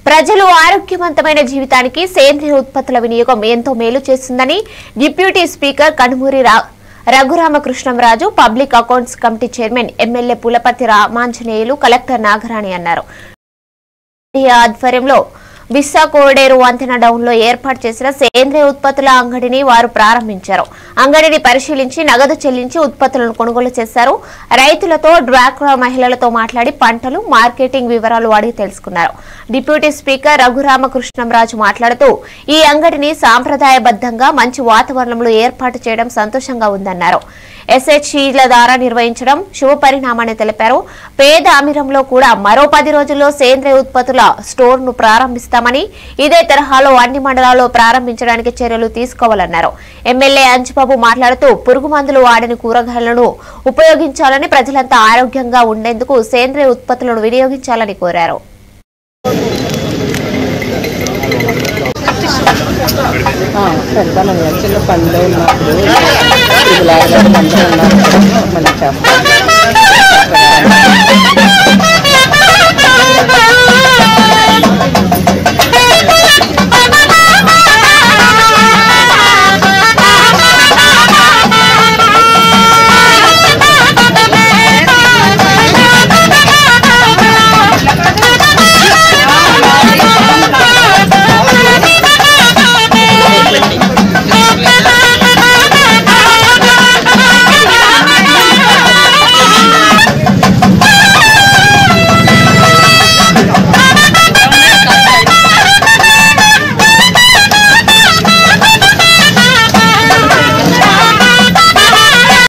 ప్రజలు ఆరోగ్యవంతమైన జీవితానికి సేంద్రియ ఉత్పత్తుల వినియోగం ఎంతో మేలు చేస్తుందని deputy speaker Kanumuri Raghurama Krishnam Raju, public accounts committee chairman MLA Pulaparthi Ramanjaneyulu, collector Nagarani అన్నారు. ఆధ్వర్యంలో విస్సా కోడేరు వంతెన డౌన్ లో ఏర్పాటు చేసిన సేంద్రియ ఉత్పత్తుల అంగడిని వారు ప్రారంభించారు. అంగడిని పరిశీలించి నగదు చెల్లించి ఉత్పత్తులను కొనుగోలు చేశారు. రైతులతో, డ్వాక్రా మహిళలతో మాట్లాడి పంటలు, మార్కెటింగ్ వివరాలు అడిగి తెలుసుకున్నారు. డిప్యూటీ స్పీకర్ రఘురామకృష్ణంరాజు మాట్లాడుతూ ఈ అంగడిని సాంప్రదాయబద్ధంగా మంచి వాతావరణంలో ఏర్పాటు చేయడం సంతోషంగా ఉందన్నారు. SHCల ద్వారా నిర్వహించడం శుభపరిణామాన్ని తెలిపారు. పేద అమీరంలో కూడా మరో 10 రోజుల్లో సేంద్రియ ఉత్పత్తుల స్టోర్ ను ప్రారంభిస్తామని, ఇదే తరహాలో అన్ని మండలాల్లో ప్రారంభించడానికి చర్యలు తీసుకోవాలన్నారు. ఎమ్మెల్యే అంజబాబు మాట్లాడుతూ పురుగు మందులు వాడని కూరగాయలను ఉపయోగించాలని, ప్రజలంతా ఆరోగ్యంగా ఉండేందుకు సేంద్రియ ఉత్పత్తులను వినియోగించాలని కోరారు. చిన్న పనులు ఉన్నప్పుడు మళ్ళీ చేస్తాం.